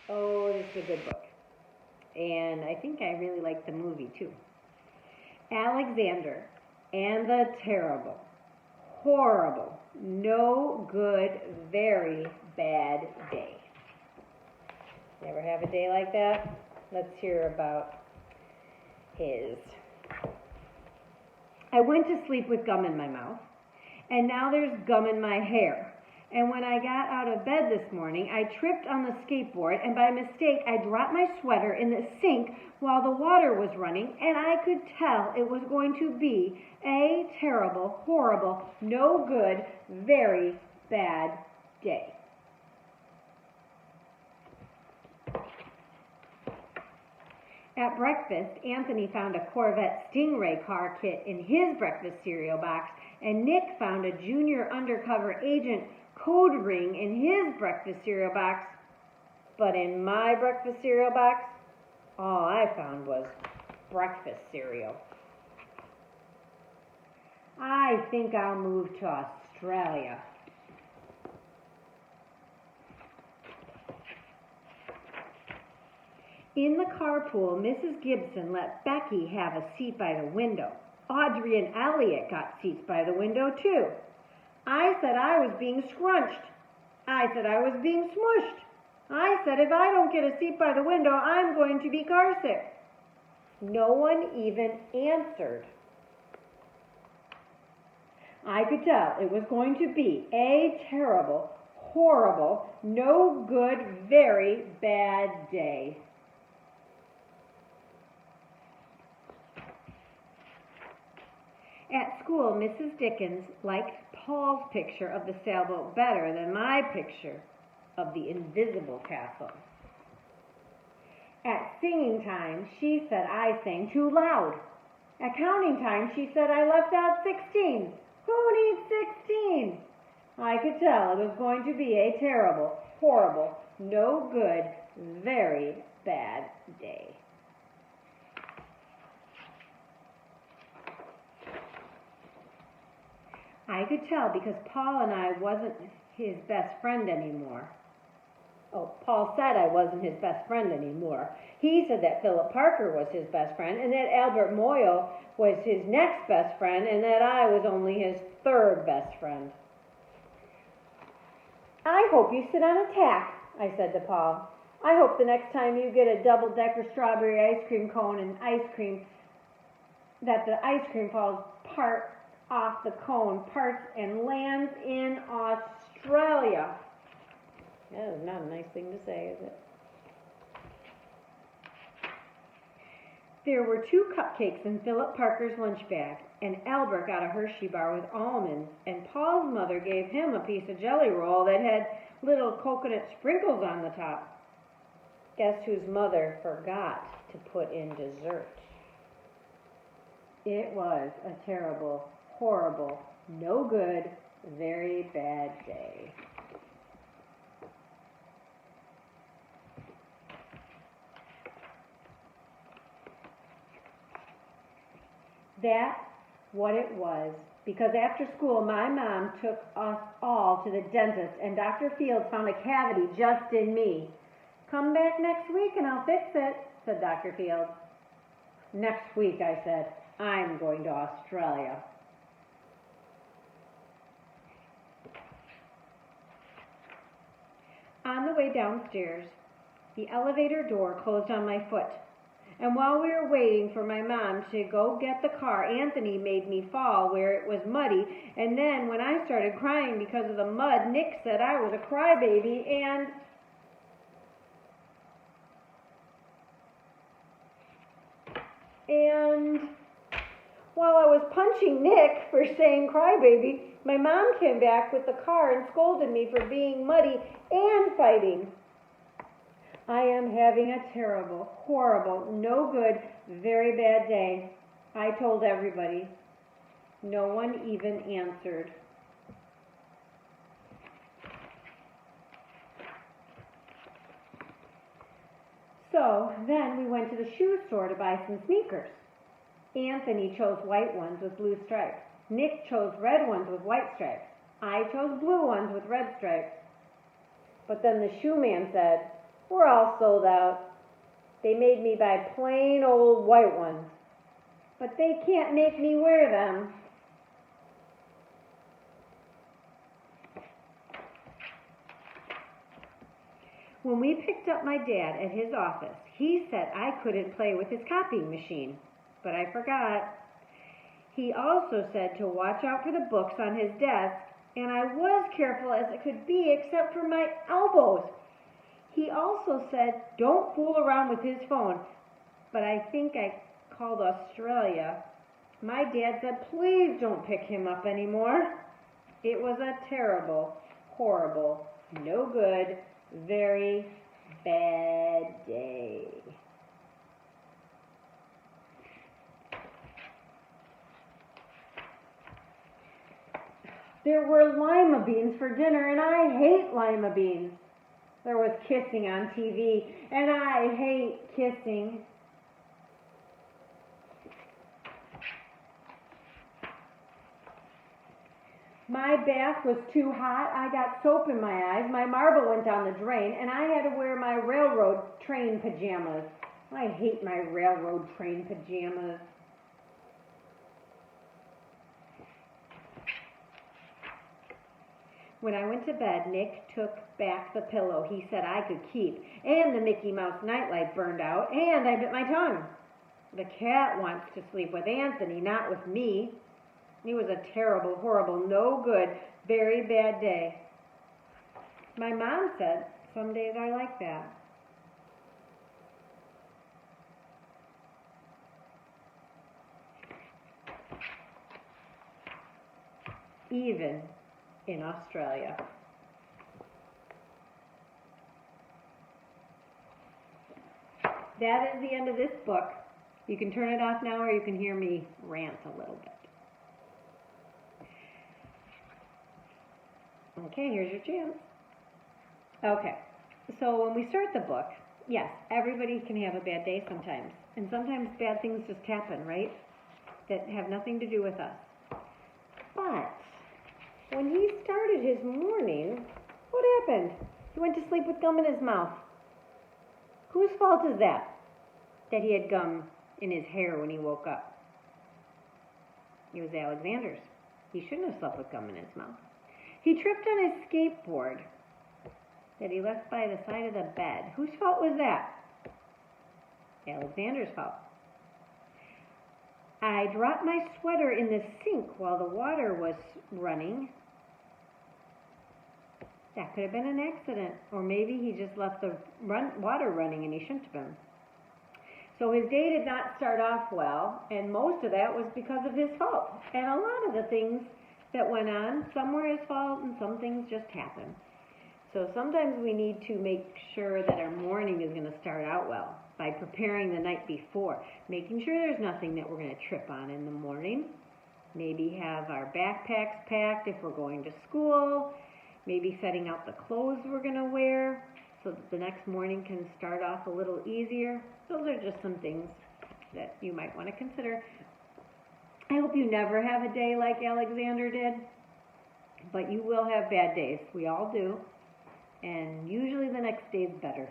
Oh, this is a good book. And I think I really like the movie too. Alexander and the Terrible. Horrible, no good, very bad day. You ever have a day like that? Let's hear about his. I went to sleep with gum in my mouth, and now there's gum in my hair. And when I got out of bed this morning, I tripped on the skateboard, and by mistake, I dropped my sweater in the sink while the water was running, and I could tell it was going to be a terrible, horrible, no good, very bad day. At breakfast, Anthony found a Corvette Stingray car kit in his breakfast cereal box, and Nick found a junior undercover agent code ring in his breakfast cereal box. But in my breakfast cereal box, all I found was breakfast cereal. I think I'll move to Australia. In the carpool, Mrs. Gibson let Becky have a seat by the window. Audrey and Elliot got seats by the window, too. I said I was being scrunched. I said I was being smushed. I said if I don't get a seat by the window, I'm going to be carsick. No one even answered. I could tell it was going to be a terrible, horrible, no good, very bad day. At school, Mrs. Dickens liked Paul's picture of the sailboat better than my picture of the invisible castle. At singing time, she said I sang too loud. At counting time, she said I left out 16. Who needs 16? I could tell it was going to be a terrible, horrible, no good, very bad day. I could tell because Paul and I wasn't his best friend anymore. Oh, Paul said I wasn't his best friend anymore. He said that Philip Parker was his best friend and that Albert Moyle was his next best friend and that I was only his third best friend. I hope you sit on a tack, I said to Paul. I hope the next time you get a double-decker strawberry ice cream cone and ice cream, that the ice cream falls off the cone, parts, and lands in Australia. That is not a nice thing to say, is it? There were 2 cupcakes in Philip Parker's lunch bag, and Albert got a Hershey bar with almonds, and Paul's mother gave him a piece of jelly roll that had little coconut sprinkles on the top. Guess whose mother forgot to put in dessert? It was a terrible, horrible, no good, very bad day. That's what it was, because after school my mom took us all to the dentist and Dr. Fields found a cavity just in me. Come back next week and I'll fix it, said Dr. Fields. Next week, I said, I'm going to Australia. On the way downstairs, the elevator door closed on my foot. And while we were waiting for my mom to go get the car, Anthony made me fall where it was muddy. And then when I started crying because of the mud, Nick said I was a crybaby and... while I was punching Nick for saying crybaby, my mom came back with the car and scolded me for being muddy and fighting. I am having a terrible, horrible, no good, very bad day. I told everybody. No one even answered. So then we went to the shoe store to buy some sneakers. Anthony chose white ones with blue stripes. Nick chose red ones with white stripes. I chose blue ones with red stripes. But then the shoe man said, were all sold out. They made me buy plain old white ones, but they can't make me wear them. When we picked up my dad at his office, he said I couldn't play with his copying machine, but I forgot. He also said to watch out for the books on his desk, and I was careful as it could be except for my elbows. He also said don't fool around with his phone, but I think I called Australia. My dad said please don't pick him up anymore. It was a terrible, horrible, no good, very bad day. There were lima beans for dinner, and I hate lima beans. There was kissing on TV, and I hate kissing. My bath was too hot. I got soap in my eyes. My marble went down the drain, and I had to wear my railroad train pajamas. I hate my railroad train pajamas. When I went to bed, Nick took back the pillow he said I could keep, and the Mickey Mouse nightlight burned out, and I bit my tongue. The cat wants to sleep with Anthony, not with me. It was a terrible, horrible, no good, very bad day. My mom said some days are like that. Even in Australia. That is the end of this book. You can turn it off now or you can hear me rant a little bit. Okay, here's your chance. Okay, so when we start the book, yes, everybody can have a bad day sometimes. And sometimes bad things just happen, right? That have nothing to do with us. But when he started his morning, what happened? He went to sleep with gum in his mouth. Whose fault is that? That he had gum in his hair when he woke up. It was Alexander's. He shouldn't have slept with gum in his mouth. He tripped on his skateboard that he left by the side of the bed. Whose fault was that? Alexander's fault. I dropped my sweater in the sink while the water was running. That could have been an accident, or maybe he just left the water running and he shouldn't have been. So his day did not start off well, and most of that was because of his fault. And a lot of the things that went on, some were his fault and some things just happened. So sometimes we need to make sure that our morning is going to start out well by preparing the night before, making sure there's nothing that we're going to trip on in the morning. Maybe have our backpacks packed if we're going to school, maybe setting out the clothes we're going to wear so that the next morning can start off a little easier. Those are just some things that you might want to consider. I hope you never have a day like Alexander did, but you will have bad days. We all do. And usually the next day is better.